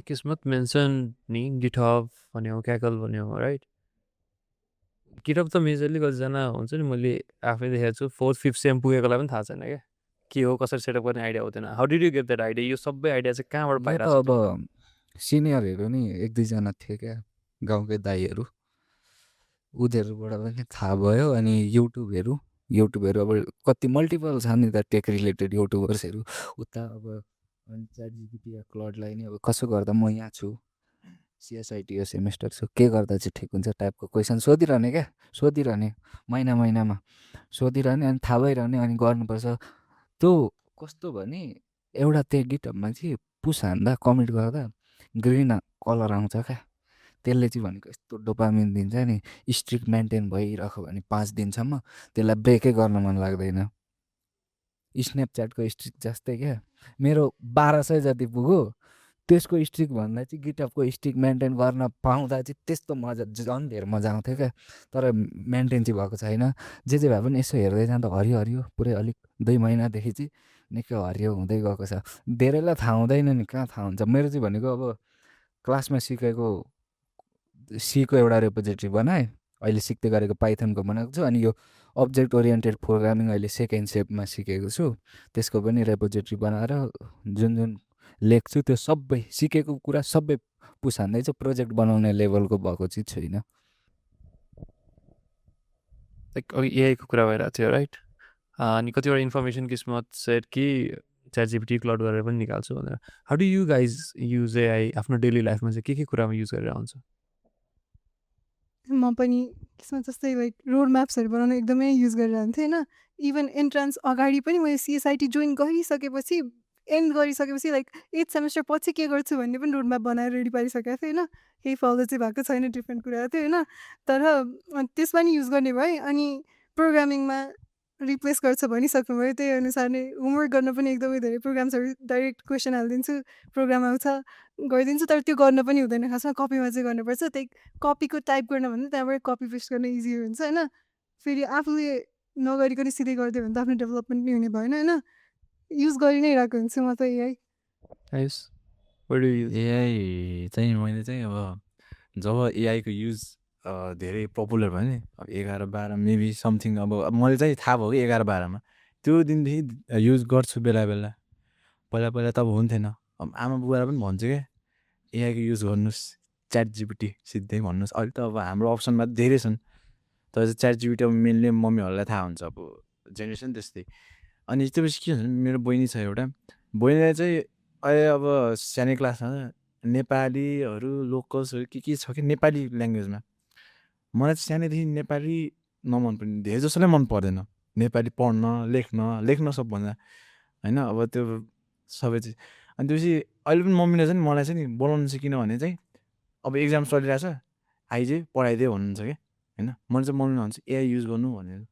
किस्मत mention नि GitHub भन्यो क्याकल भन्यो राइट गिटहब त मेजरली कतिजना हुन्छ नि मैले आफै देखेको छु 4th 5th सेम पुगेकोलाई पनि थाहा छैन क्या के हो कसरी सेटअप गर्ने आइडिया हुँदैन how did you get that idea यो सबै आइडिया चाहिँ कहाँबाट यो त पाइरहेको छ अब सिनियरहरू नि 1-2 जना थिए क्या गाउँकै दाईहरू उनीहरूबाट पनि थाहा भयो अनि युट्युबहरू अब कति मल्टिपल छ नि त टेक रिलेटेड युट्युबर्सहरू उता अब अनि ChatGPT या क्लडलाई नि अब कसो गर्दा म यहाँ छु सिएसआइटी यो सेमेस्टर छु के गर्दा चाहिँ ठिक हुन्छ टाइपको क्वेसन सोधिरहने महिनामा सोधिरहने अनि थाहा भइरहने अनि गर्नुपर्छ त्यो कस्तो भने एउटा त्यो गिटहबमा चाहिँ पुस हान्दा कमेन्ट गर्दा ग्रिन कलर आउँछ क्या त्यसले चाहिँ भनेको यस्तो डोपामिन दिन्छ नि स्ट्रिक मेन्टेन भइरहेको भने 5 दिनसम्म त्यसलाई ब्रेकै गर्न मन लाग्दैन स्न्यापच्याटको स्ट्रिक जस्तै क्या मेरो 1200 जति पुग्यो त्यसको स्ट्रिक भन्दा चाहिँ गिटअपको स्ट्रिक मेन्टेन गर्न पाउँदा चाहिँ त्यस्तो मजा झन् धेरै मजा आउँथ्यो क्या तर मेन्टेन चाहिँ भएको छैन जे भए पनि यसो हेर्दै जाँदा हरियो पुरै अलिक 2 महिनादेखि चाहिँ निकै हरियो हुँदै गएको छ धेरैलाई थाहा हुँदैन नि कहाँ थाहा हुन्छ मेरो चाहिँ भनेको अब क्लासमा सिकेको सीको एउटा रेपोजिटरी बनाएँ अहिले सिक्दै गरेको पाइथनको बनाएको छु अनि यो अब्जेक्ट ओरिएन्टेड प्रोग्रामिङ अहिले सेकेन्ड स्टेपमा सिकेको छु त्यसको पनि रेपोजिटरी बनाएर जुन लेख्छु त्यो सबै सिकेको कुरा सबै पुस हान्दैछु प्रोजेक्ट बनाउने लेभलको भएको चाहिँ छैन लाइक अघि एआईको कुरा भइरहेको थियो राइट अनि कतिवटा इन्फर्मेसन किस्मत सेट कि ChatGPT क्लाउड गरेर पनि निकाल्छु भनेर how do you guys use AI आफ्नो डेली लाइफमा चाहिँ के कुरामा युज गरेर आउँछ म पनि किस्मत जस्तै लाइक रोड म्याप्सहरू बनाउन एकदमै युज गरिरहन्थेँ होइन इभन एन्ट्रान्स अगाडि पनि मैले सिएसआइटी जोइन गरिसकेपछि एन्ड गरिसकेपछि लाइक 8th सेमेस्टर पछि के गर्छु भन्ने पनि रोड म्याप बनाएर रेडी पारिसकेको थिएँ होइन केही फलो चाहिँ भएको छैन डिफ्रेन्ट कुरा थियो होइन तर त्यसमा नि युज गर्ने भएँ अनि प्रोग्रामिङमा रिप्लेस गर्छ भनिसक्नुभयो त्यही अनुसार नै होमवर्क गर्न पनि एकदमै धेरै प्रोग्राम्सहरू डाइरेक्ट क्वेसन हालिदिन्छु प्रोग्राम आउँछ गरिदिन्छु तर त्यो गर्न पनि हुँदैन खासमा कपीमा चाहिँ गर्नुपर्छ त्यही कपीको टाइप गर्न भन्दा त्यहाँबाट कपी पेस्ट गर्न इजी हुन्छ होइन फेरि आफूले नगरिकन सिधै गरिदियो भने त आफ्नो डेभलपमेन्ट पनि हुने भएन होइन युज गरि नै रहेको हुन्छु म त AI Ayush what do you use? AI चाहिँ मैले चाहिँ अब जब एआईको युज धेरै पपुलर भयो नि अब 11-12 मेबी समथिङ अब मैले चाहिँ थाहा भयो कि 11-12मा त्यो दिनदेखि युज गर्छु बेला पहिला त अब हुन्थेन अब आमा बुबालाई पनि भन्छु क्या एआईको युज गर्नुहोस् ChatGPT सिधै भन्नुहोस् अहिले त अब हाम्रो अप्सनमा धेरै छन् तर चाहिँ ChatGPT अब मेनली मम्मीहरूलाई थाहा हुन्छ अब जेनेरेसन त्यस्तै अनि त्यसपछि के हुन्छ मेरो बहिनी छ एउटा बहिनीलाई चाहिँ अहिले अब सानै क्लासमा नेपालीहरू लोकल्सहरू के छ कि नेपाली ल्याङ्ग्वेजमा मलाई चाहिँ सानैदेखि नेपाली नमन पर्ने धेरै जसोलाई मन पर्दैन नेपाली पढ्न लेख्न सबभन्दा होइन अब त्यो सबै चाहिँ अनि त्यसपछि अहिले पनि मम्मीले चाहिँ मलाई चाहिँ नि बोलाउनु चाहिँ किनभने चाहिँ अब एक्जाम चलिरहेछ आइजे पढाइदियो भन्नुहुन्छ क्या होइन मैले चाहिँ मम्मीलाई भन्छु एआई युज गर्नु भनेर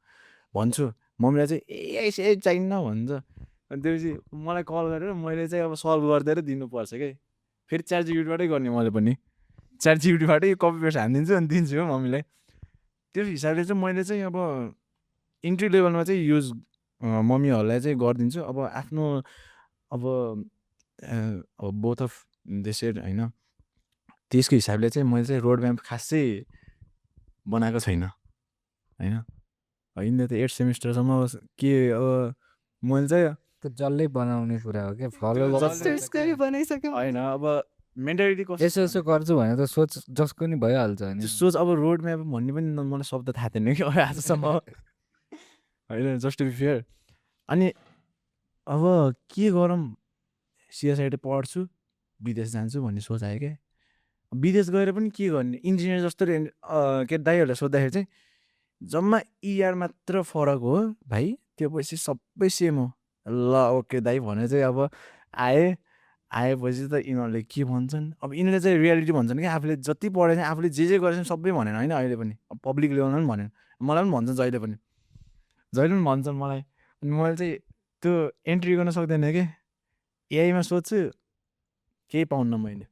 भन्छु मम्मीलाई चाहिँ एआई चाहिन्न भन्छ अनि त्यसपछि मलाई कल गरेर मैले चाहिँ अब सल्भ गरिदिएर दिनुपर्छ क्या फेरि ChatGPTबाटै गर्ने मैले पनि ChatGPTबाटै कपी पेस्ट हानिदिन्छु अनि दिन्छु हो मम्मीलाई त्यो हिसाबले चाहिँ मैले चाहिँ अब इन्ट्री लेभलमा चाहिँ युज मम्मीहरूलाई चाहिँ गरिदिन्छु अब आफ्नो अब बोथ अफ देशेड होइन त्यसको हिसाबले चाहिँ मैले चाहिँ रोड म्याप खासै बनाएको छैन होइन होइन त 8th सेमेस्टरसम्म के अब मैले चाहिँ त्यो जसले बनाउने कुरा हो क्या फलो मास्टर्सकै बनाइसक्यौँ होइन अब मेन्टालिटी कस्तो यसो यसो गर्छु भने त सोच जसको नि भइहाल्छ नि त्यो सोच अब रोड म्याप भन्ने पनि मलाई शब्द थाहा थिएन कि आजसम्म होइन जस्ट टु बी फेयर अनि अब के गरौँ सिएसआइटी पढ्छु विदेश जान्छु भन्ने सोच आयो क्या विदेश गएर पनि के गर्ने इन्जिनियर जस्तो के दाइहरूलाई सोद्धाखेरि चाहिँ जम्मा इआर मात्र फरक हो भाइ त्यो पछि सबै सेम हो ल ओके दाइ भने चाहिँ अब आएपछि त यिनीहरूले के भन्छन् अब यिनीहरूले चाहिँ रियालिटी भन्छन् कि आफूले जति पढेछ आफूले जे गरेछ सबै भनेन होइन अहिले पनि पब्लिक लेभलमा पनि भनेन मलाई पनि भन्छन् जहिले पनि भन्छन् मलाई अनि मैले चाहिँ त्यो एन्ट्री गर्न सक्दैन कि एआईमा सोध्छु केही पाउन्न मैले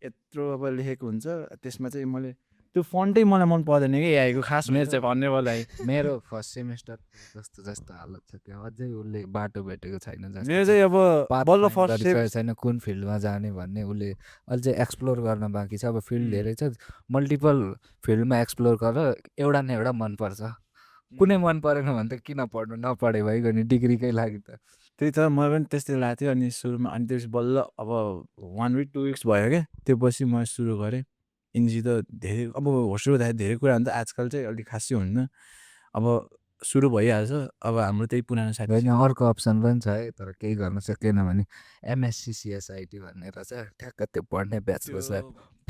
यत्रो अब लेखेको हुन्छ त्यसमा चाहिँ मैले त्यो फन्टै मलाई मन पर्दैन कि एआईको खास हुने चाहिँ भन्ने मलाई मेरो फर्स्ट सेमेस्टर जस्तो जस्तो हालत छ त्यो अझै उसले बाटो भेटेको छैन जस्तो मेरो छ। चाहिँ अब पाथ बल्ल फाइन्ड फर्स्ट गरिसकेको छैन कुन फिल्डमा जाने भन्ने उसले अझै एक्सप्लोर गर्न बाँकी छ। अब फिल्ड धेरै छ, मल्टिपल फिल्डमा एक्सप्लोर गरेर एउटा न एउटा मनपर्छ। कुनै मन परेन भने त किन पढ्नु, नपढे भइगयो नि डिग्रीकै लागि त। त्यही त मलाई पनि त्यस्तै लाग्थ्यो। अनि सुरुमा अनि त्यसपछि बल्ल अब 1 week 2 weeks भयो क्या, त्यो पछि म सुरु गरेँ। इन्जी त धेरै अब होस्टेल हुँदाखेरि धेरै कुरा हुन्छ, आजकल चाहिँ अलिक खासै हुन्न। अब सुरु भइहाल्छ। अब हाम्रो त्यही पुरानो साथी होइन अर्को अप्सन पनि छ है, तर केही गर्न सकेन भने एमएससी सिएसआइटी भनेर छ, ठ्याक्क त्यो पढ्ने ब्याचलर्स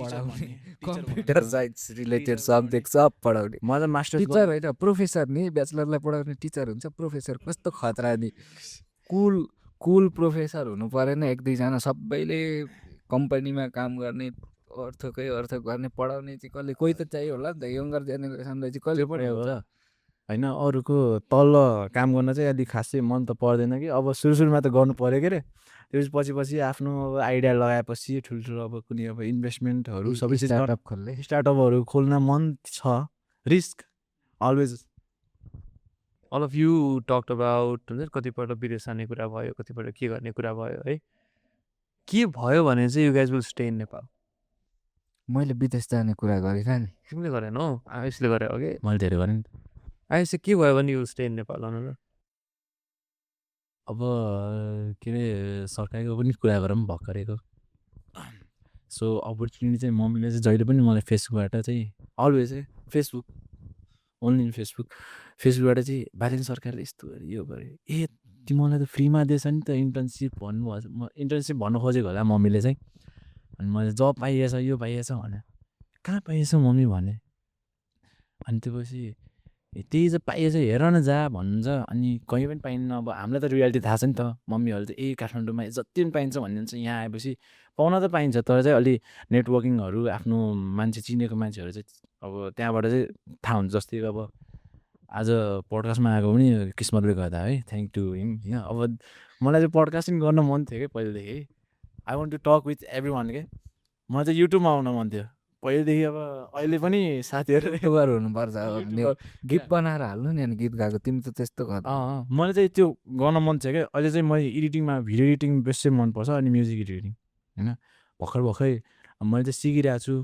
पढाउने कम्प्युटर साइन्स रिलेटेड सब्जेक्ट सब पढाउने। म त मास्टर्स टिचर होइन प्रोफेसर नि, ब्याचलरलाई पढाउने टिचर हुन्छ प्रोफेसर। कस्तो खतरा नि, कुल प्रोफेसर हुनु परेन एक दुईजना, सबैले कम्पनीमा काम गर्ने अर्थ गर्ने पढाउने चाहिँ कसले, कोही त चाहियो होला नि त। यङ्गर जेनेरेसनलाई चाहिँ कसले पढाउँछ? होइन अरूको तल काम गर्न चाहिँ अलिक खासै मन त पर्दैन कि। अब सुरुमा त गर्नु पऱ्यो के अरे, त्यसपछि पछि आफ्नो अब आइडिया लगाएपछि ठुल्ठुलो अब कुनै अब इन्भेस्टमेन्टहरू सबै स्टार्टअप खोल्ने। स्टार्टअपहरू खोल्न मन छ। Risk always. All of you talked about हुन्छ कतिपल्ट विदेश जाने कुरा भयो, कतिपल्ट के गर्ने कुरा भयो है। के भयो भने चाहिँ you guys will stay in Nepal? मैले विदेश जाने कुरा गरेँ नि। तिमीले गरेन हौ, आयुषले गरे हो कि? मैले धेरै गरेँ नि। आयुष चाहिँ के भयो भने यु स्टे इन नेपाल भन न। अब के अरे सरकारको पनि कुरा गरौँ भर्खरैको। सो अपर्च्युनिटी चाहिँ मम्मीले चाहिँ जहिले पनि मलाई फेसबुकबाट चाहिँ अलवेज फेसबुक, ओन्ली इन फेसबुकबाट चाहिँ बालेन सरकारले यस्तो गरे यो गरे, ए तिमीलाई त फ्रीमा दिएछ नि त इन्टर्नसिप भन्नुभयो। म इन्टर्नसिप भन्नु खोजेको होला मम्मीले चाहिँ। अनि मैले जब पाइएछ यो पाइएछ भने, कहाँ पाइएछ मम्मी भने। अनि त्यो पछि त्यही चाहिँ पाइएछ हेर न जा भन्छ। अनि कहीँ पनि पाइन्न। अब हामीलाई त रियालिटी थाहा छ नि त, मम्मीहरू चाहिँ काठमाडौँमा जति पनि पाइन्छ भन्ने हुन्छ। यहाँ आएपछि पाउन त पाइन्छ, तर चाहिँ अलि नेटवर्किङहरू आफ्नो मान्छे चिनेको मान्छेहरू चाहिँ अब त्यहाँबाट चाहिँ थाहा हुन्छ। जस्तै अब आज पडकास्टमा आएको पनि किस्मतले गर्दा है, थ्याङ्क टु हिम होइन। अब मलाई चाहिँ पडकास्टिङ गर्न मन थियो कि पहिलेदेखि, I want to talk with everyone के। मलाई चाहिँ युट्युबमा आउन मन थियो पहिलेदेखि। अब अहिले पनि साथीहरू युट्युबर हुनुपर्छ, गीत बनाएर हाल्नु नि। अनि गीत गाएको तिमी त त्यस्तो गर। मलाई चाहिँ त्यो गर्न मन थियो क्या। अहिले चाहिँ मैले एडिटिङमा भिडियो एडिटिङ बेस्ट चाहिँ मनपर्छ, अनि म्युजिक एडिटिङ होइन। भर्खरै मैले चाहिँ सिकिरहेको छु।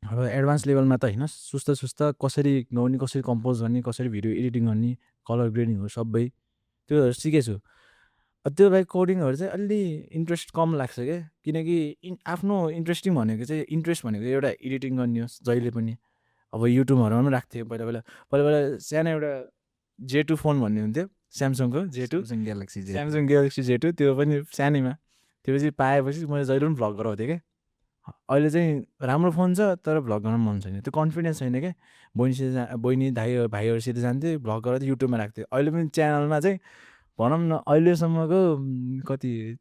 अब एडभान्स लेभलमा त होइन, सुस्त कसरी गाउने, कसरी कम्पोज गर्ने, कसरी भिडियो एडिटिङ गर्ने, कलर ग्रेडिङहरू सबै त्यो सिकेको छु। त्यो बाहेक कोडिङहरू चाहिँ अलि इन्ट्रेस्ट कम लाग्छ क्या। किनकि आफ्नो इन्ट्रेस्टिङ भनेको चाहिँ इन्ट्रेस्ट भनेको एउटा एडिटिङ गर्ने होस् जहिले पनि। अब युट्युबहरूमा पनि राख्थ्यो पहिला सानो एउटा J2 फोन भन्ने हुन्थ्यो, स्यामसङको Samsung Galaxy Z। Samsung galaxy J2। त्यो पनि सानैमा, त्यो पछि पाएपछि मैले जहिले पनि भ्लग गराउँथेँ क्या। अहिले चाहिँ राम्रो फोन छ तर भ्लग गर्न मन छैन, त्यो कन्फिडेन्स छैन क्या। बहिनी भाइहरूसित जान्थेँ भ्लग गरेर युट्युबमा राख्थेँ। अहिले पनि च्यानलमा चाहिँ भनौँ न अहिलेसम्मको कति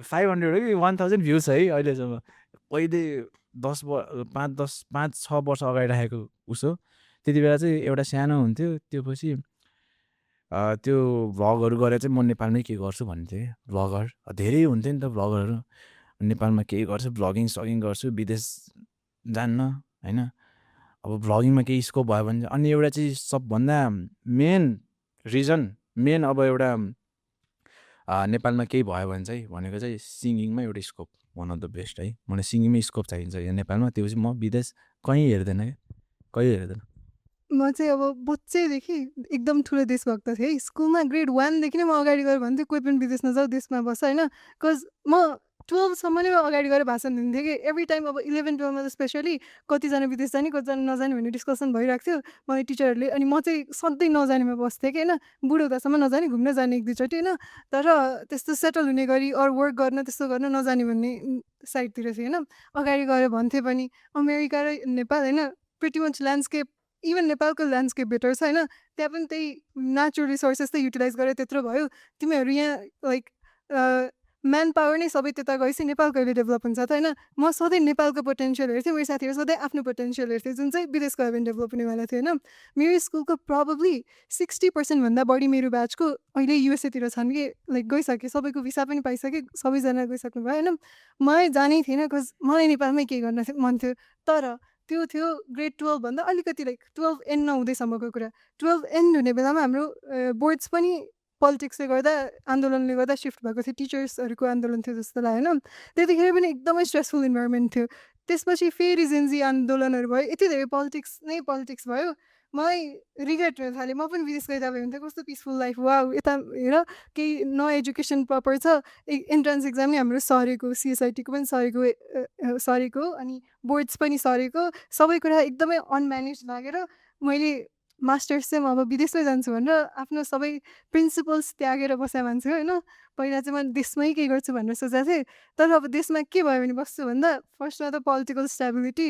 500 कि 1000 भ्युज छ है अहिलेसम्म। पहिले 5-6 वर्ष अगाडि राखेको उसो। त्यति बेला चाहिँ एउटा सानो हुन्थ्यो। त्यो पछि त्यो भ्लगहरू गरेर चाहिँ म नेपालमै के गर्छु भन्थेँ। भ्लगर धेरै हुन्थ्यो नि त भ्लगरहरू, नेपालमा केही गर्छु, भ्लगिङ सगिङ गर्छु, विदेश जान्न होइन। अब भ्लगिङमा केही स्कोप भयो भने अनि एउटा चाहिँ सबभन्दा मेन अब एउटा नेपालमा केही भयो भने चाहिँ भनेको चाहिँ सिङ्गिङमा एउटा scope, one of the best है। मलाई सिङ्गिङमै स्कोप चाहिन्छ यहाँ नेपालमा। त्यो पछि म विदेश कहीँ हेर्दैन क्या, कहीँ हेर्दैन। म चाहिँ अब बच्चैदेखि एकदम ठुलो देशभक्त थिएँ है। स्कुलमा ग्रेड 1 देखि नै म अगाडि गएर भन्थेँ कोही पनि विदेश नजाऊ, देशमा बस होइन। बिकज म 12 सम्म नै अगाडि गएर भाषण दिन्थेँ कि एभ्री टाइम। अब 11-12मा त स्पेसली कतिजना विदेश जाने कतिजना नजाने भन्ने डिस्कसन भइरहेको थियो मलाई टिचरहरूले। अनि म चाहिँ सधैँ नजानेमा बस्थेँ कि होइन, बुढो हुँदासम्म नजाने, घुम्न जाने एक दुईचोटि होइन, तर त्यस्तो सेटल हुने गरी अरू वर्क गर्न त्यस्तो गर्न नजाने भन्ने साइडतिर थिएँ होइन। अगाडि गएर भन्थेँ पनि अमेरिका र नेपाल होइन प्रिटी मच ल्यान्डस्केप, इभन नेपालको ल्यान्डस्केप बेटर छ होइन। त्यहाँ पनि त्यही नेचुरल रिसोर्सेस त युटिलाइज गरेर त्यत्रो भयो। तिमीहरू यहाँ लाइक म्यान पावर नै सबै त्यता गएपछि नेपाल कहिले डेभलप हुन्छ त होइन। म सधैँ नेपालको पोटेन्सियल हेर्थेँ, मेरो साथीहरू सधैँ आफ्नो पोटेन्सियल हेर्थेँ, जुन चाहिँ विदेश गयो भने डेभलप हुनेवाला थियो होइन। मेरो स्कुलको प्रब्लली 60%भन्दा बढी मेरो ब्याचको अहिले युएसएतिर छन् कि लाइक गइसके, सबैको भिसा पनि पाइसके, सबैजना गइसक्नु भयो होइन। मलाई जानै थिएन बिकज मलाई नेपालमै केही गर्न मन थियो। तर त्यो थियो ग्रेड 12 भन्दा अलिकति लाइक 12 एन्ड नहुँदैसम्मको कुरा। 12 एन्ड हुने बेलामा हाम्रो बोर्ड्स पनि पोलिटिक्सले गर्दा आन्दोलनले गर्दा सिफ्ट भएको थियो, टिचर्सहरूको आन्दोलन थियो जस्तो लाग्यो होइन। त्यतिखेर पनि एकदमै स्ट्रेसफुल इन्भाइरोमेन्ट थियो। त्यसपछि फेरि जेन्जी आन्दोलनहरू भयो, यति धेरै पोलिटिक्स भयो। मलाई रिग्रेट हुन थाल्यो, म पनि विदेश गइदा भयो हुन्थ्यो, कस्तो पिसफुल लाइफ, वाउ। यता हेर केही न एजुकेसन प्रपर छ, इन्ट्रान्स एक्जाम नि हाम्रो सरेको, सिएसआइटीको पनि सरेको अनि बोर्ड्स पनि सरेको, सबै कुरा एकदमै अनम्यानेज लागेर मैले मास्टर्स चाहिँ म अब विदेशमै जान्छु भनेर आफ्नो सबै प्रिन्सिपल्स त्यागेर बसेको मान्छे होइन। पहिला चाहिँ म देशमै केही गर्छु भनेर सोचेको थिएँ, तर अब देशमा के भयो भने बस्छु भन्दा फर्स्टमा त पोलिटिकल स्टेबिलिटी